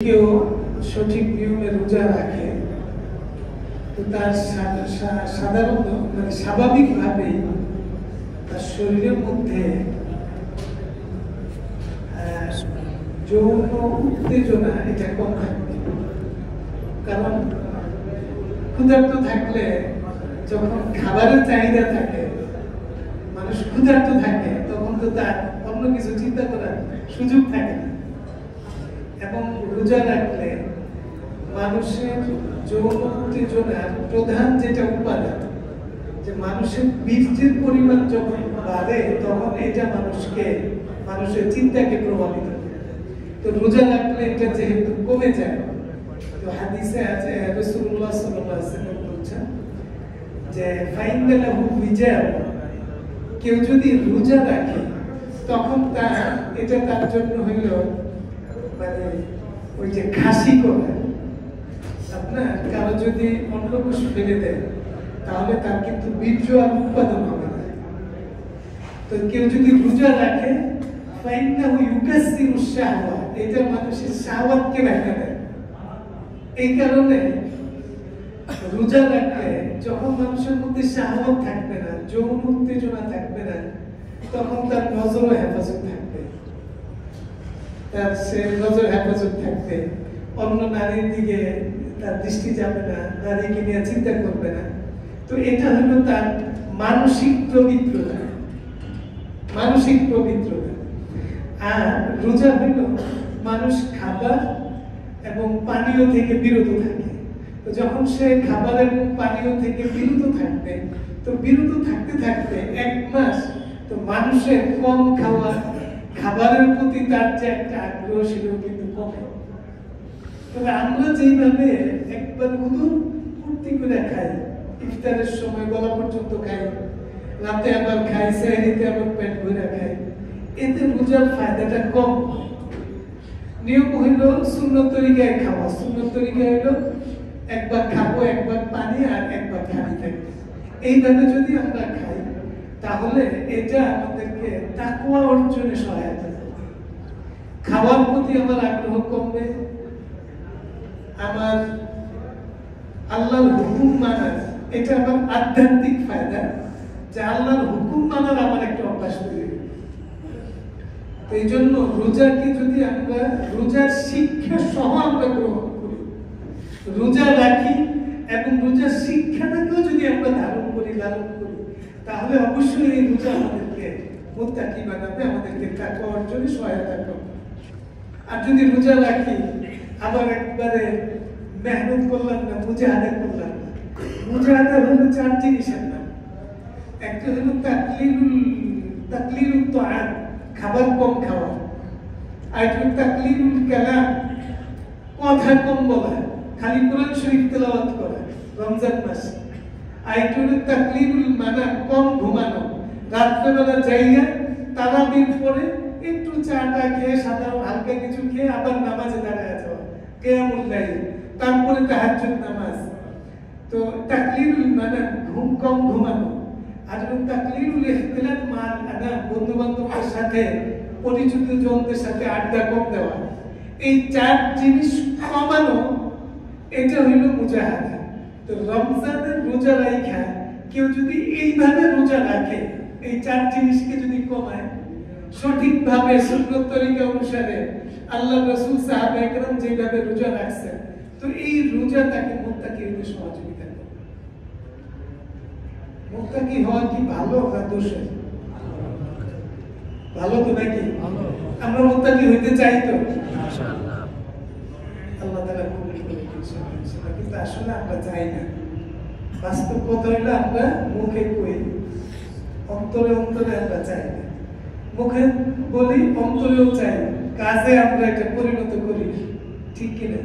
কেউ সঠিক নিয়মে রোজা রাখে তো তার সাধারণত মানে স্বাভাবিকভাবেই তার শরীরের মধ্যে যৌন উত্তেজনা এটা কম থাকবে। কারণ ক্ষুধার্ত থাকলে যখন খাবারের চাহিদা থাকে, মানুষ ক্ষুধার্ত থাকে, তখন তো তার অন্য কিছু চিন্তা করার সুযোগ থাকে না। এবং রোজা রাখলে মানুষের যৌন উত্তেজনার প্রধান যেটা উপাদান, যে মানুষের বীর্যের পরিমাণ যখন বাড়ে তখন এটা মানুষের চিন্তাকে প্রভাবিত করে। তো রোজা রাখলে এটা যেহেতু কমে যায়, তো হাদিসে আছে রাসূলুল্লাহ সাল্লাল্লাহু আলাইহি ওয়াসাল্লাম বলেছেন যে ফাইনালাহু বিজার, কেউ যদি রোজা রাখে তখন এটা তার জন্য হইল মানে ওই যে খাসি করে আপনার কারো যদি অন্নকোষ ফেলে দেয় তাহলে তার কিন্তু বীর্য আর উৎপাদন হবে না। তো কেউ যদি রোজা রাখে ফাইন্নাহু ইউকাসসিরুশ শাহওয়াত, এটা মানুষের শাহওয়াতকে দেখা দেয়। এই কারণে রোজা রাখলে যখন মানুষের মধ্যে শাহওয়াত থাকবে না, যৌন উত্তেজনা থাকবে না, তখন তার নজরও হেফাজত থাকবে, তার সে নজর হেফাজত থাকবে, অন্য নারীর দিকে তার দৃষ্টি যাবে না, নারীকে নিয়ে চিন্তা করবে না। তো এটা হলো তার মানসিক পবিত্রতা। আর রোজা হলো মানুষ খাবার এবং পানীয় থেকে বিরত থাকে। তো যখন সে খাবার এবং পানীয় থেকে বিরত থাকবে, তো বিরত থাকতে থাকতে এক মাস তো মানুষের কম খাওয়া, খাবারের প্রতি তার যে একটা আগ্রহ সেটাও কিন্তু কমে। তবে আমরা যেইভাবে একবার হুদুর ফুর্তি করে খাই, ইফতারের সময় গলা পর্যন্ত খাই, রাতে আবার খাই, সেহরিতে আবার পেট ভরে খাই, এতে রোজার ফায়দাটা কম। নিয়ম হইল সুন্নত তরিকায় খাওয়া। সুন্নত তরিকা হইল একবার খাবো, একবার পানি আর একবার খালি থাকবে। এইভাবে যদি আমরা খাই তাহলে এটা আমাদেরকে তাকওয়া অর্জনে সহায়তা করবে। খাওয়ার প্রতি আমার আগ্রহ কমবে, আমার আল্লাহর হুকুম মানার, এটা আমার আধ্যাত্মিক ফায়দা, যে আল্লাহর হুকুম মানার আমার একটা অভ্যাস তৈরি হবে। তো এই জন্য রোজাকে যদি আমরা রোজার শিক্ষা সহ আমরা গ্রহণ করি, রোজা রাখি এবং রোজার শিক্ষাটাকেও যদি আমরা ধারণ করি, লালন করি, তাহলে অবশ্যই এই রোজা আমাদেরকে মুত্তাকি বানাবে, আমাদেরকে তাকওয়া অর্জনে সহায়তা করবে। আর যদি রোজা রাখি আবার একবারে মেহনত করলাম না, মুজাহাদা করলাম না। মুজাহাদা হলো 4 জিনিসের নাম। একটা হলো তাকলিলুত তাআম, খাবার কম খাওয়া। আরেকটা তাকলিলুল কালাম, কথা কম বলা, খালি কোরআন শরীফ তেলাওয়াত করা রমজান মাসে। আরেকটা হলো তাকলিলুল মানাম, কম ঘুমানো, রাত্রেবেলা যাইয়া তারাবির পরে একটু চাটা খেয়ে সাধারণ হালকা কিছু খেয়ে আবার নামাজে দাঁড়ায় যাওয়া, কিয়ামুল লাইল, তারপরে তাহাজ্জুদ নামাজ। তো তাকলিলুল মানাম, ঘুম কম ঘুমানো। আর তাকলিলুল ইখতিলাত মাল আনা, বন্ধু বান্ধবের সাথে, পরিচিত জনদের সাথে আড্ডা কম দেওয়া। এই 4 জিনিস কমানো, এটা হইল মুজাহাদা। তো রমজানের রোজা রাখা কেউ যদি এইভাবে রোজা রাখে, এই 4 জিনিসকে যদি কমায়, সঠিকভাবে সুন্নত তরিকা অনুসারে আল্লাহর রাসূল সাহাবায়ে কেরাম যেভাবে রোজা রাখছেন, তো এই রোজা তাকে মুত্তাকি হতে সহযোগিতা করবে। মুত্তাকি হওয়া কি ভালো না দোষের? ভালো তো নাকি? আমরা মুত্তাকি হইতে চাই তো ইনশাআল্লাহ, আল্লাহ তাআলা কবুল করুন ইনশাআল্লাহ। কিন্তু আসলে আমরা চাই না। বাস্তব কথা হইলো আমরা মুখে কই, অন্তরে আমরা চাই না। মুখে বলি, অন্তরেও চাই, কাজে আমরা এটা পরিণত করি, ঠিক কিনা?